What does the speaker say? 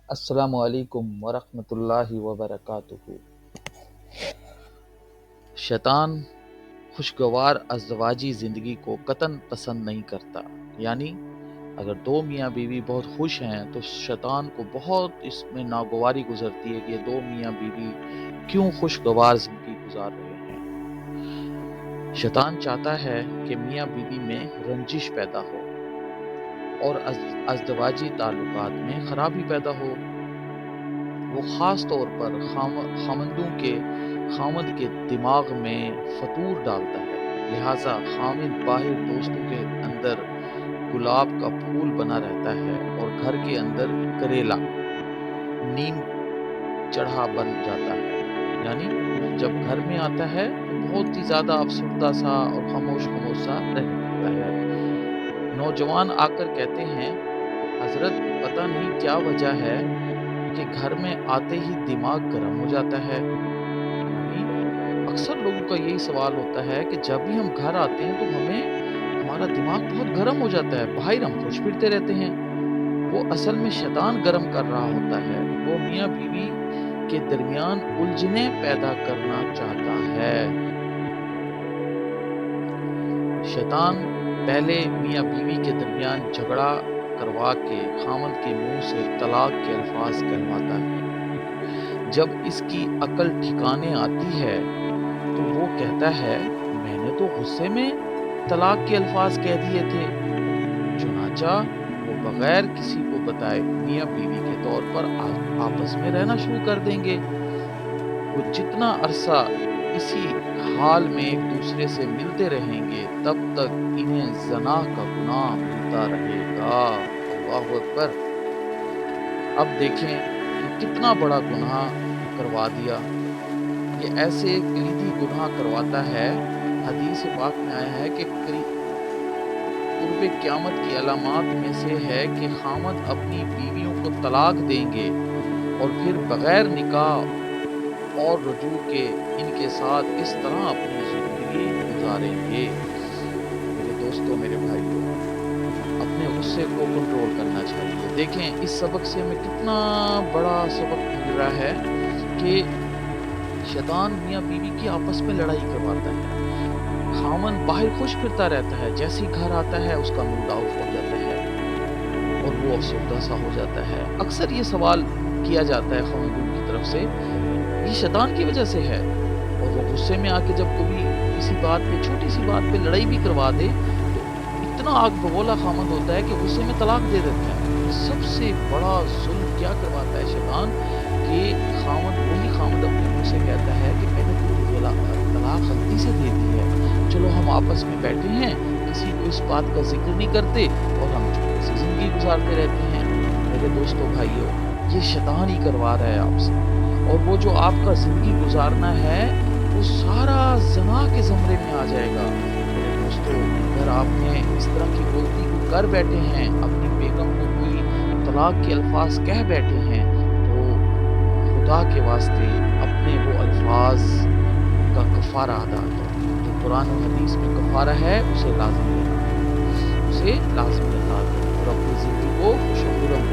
السلام علیکم ورحمۃ اللہ وبرکاتہ۔ شیطان خوشگوار ازدواجی زندگی کو قطعاً پسند نہیں کرتا، یعنی اگر دو میاں بیوی بہت خوش ہیں تو شیطان کو بہت اس میں ناگواری گزرتی ہے کہ یہ دو میاں بیوی کیوں خوشگوار زندگی گزار رہے ہیں۔ شیطان چاہتا ہے کہ میاں بیوی میں رنجش پیدا ہو اور ازدواجی تعلقات میں خرابی پیدا ہو۔ وہ خاص طور پر خامند کے دماغ میں فطور ڈالتا ہے، لہٰذا خامند باہر دوستوں کے اندر گلاب کا پھول بنا رہتا ہے اور گھر کے اندر کریلا نیم چڑھا بن جاتا ہے، یعنی جب گھر میں آتا ہے تو بہت ہی زیادہ افسردہ سا اور خاموش سا رہتا ہے۔ نوجوان آ کر کہتے ہیں، حضرت پتہ نہیں کیا وجہ ہے کہ گھر میں آتے ہی دماغ گرم ہو جاتا ہے۔ یعنی اکثر لوگوں کا یہی سوال ہوتا ہے کہ جب بھی ہم گھر آتے ہیں تو ہمارا دماغ بہت گرم ہو جاتا ہے، باہر ہم خوش پھرتے رہتے ہیں۔ وہ اصل میں شیطان گرم کر رہا ہوتا ہے، وہ میاں بیوی کے درمیان الجھنیں پیدا کرنا چاہتا ہے۔ شیطان پہلے میاں بیوی کے درمیان جھگڑا کروا کے خامند کے منہ سے طلاق کے الفاظ کہلواتا ہے۔ جب اس کی عقل ٹھکانے آتی ہے تو وہ کہتا ہے، میں نے تو غصے میں طلاق کے الفاظ کہہ دیے تھے۔ چنانچہ وہ بغیر کسی کو بتائے میاں بیوی کے طور پر آپس میں رہنا شروع کر دیں گے۔ وہ جتنا عرصہ اسی حال میں ایک دوسرے سے ملتے رہیں گے تب تک انہیں زنا کا گناہ ملتا رہے گا۔ اللہ اکبر! اب دیکھیں کہ کتنا بڑا گناہ کروا دیا۔ یہ ایسے کلیدی گناہ کرواتا ہے، حدیث پاک میں آیا ہے کہ قرب قیامت کی علامات میں سے ہے کہ خامد اپنی بیویوں کو طلاق دیں گے اور پھر بغیر نکاح اور رجوع کے ان کے ساتھ اس طرح اپنی زندگی گزاریں گے۔ میرے دوستوں، میرے بھائیوں، اپنے غصے کو کنٹرول کرنا چاہیے۔ دیکھیں اس سبق سے ہمیں کتنا بڑا سبق مل رہا ہے کہ شیطان میاں بیوی کی آپس میں لڑائی کرواتا ہے۔ خامن باہر خوش پھرتا رہتا ہے، جیسے ہی گھر آتا ہے اس کا موڈ آف ہو جاتا ہے اور وہ افسردہ سا ہو جاتا ہے۔ اکثر یہ سوال کیا جاتا ہے خامندوں کی طرف سے، یہ شیطان کی وجہ سے ہے، اور وہ غصے میں آ کے جب کبھی کسی بات پہ، چھوٹی سی بات پہ لڑائی بھی کروا دے تو اتنا آگ بگولا خامند ہوتا ہے کہ غصے میں طلاق دے دیتا ہے۔ سب سے بڑا ظلم کیا کرواتا ہے شیطان کہ وہی خامند اپنے منہ سے کہتا ہے کہ میں نے طلاق غلطی سے دے دی ہے، چلو ہم آپس میں بیٹھے ہیں، کسی کو اس بات کا ذکر نہیں کرتے اور ہم چھوٹی سی زندگی گزارتے رہتے ہیں۔ میرے دوستوں، بھائیوں، یہ شیطان ہی کروا رہا ہے آپ سے، اور وہ جو آپ کا زندگی گزارنا ہے وہ سارا زنا کے زمرے میں آ جائے گا۔ میرے دوستوں، اگر آپ نے اس طرح کی غلطی کو کر بیٹھے ہیں، اپنی بیگم کو کوئی طلاق کے الفاظ کہہ بیٹھے ہیں، تو خدا کے واسطے اپنے وہ الفاظ کا کفارہ ادا کریں۔ جو قرآن و حدیث میں کفارہ ہے اسے لازمی ادا کریں، اور اپنی زندگی کو خوش و خرم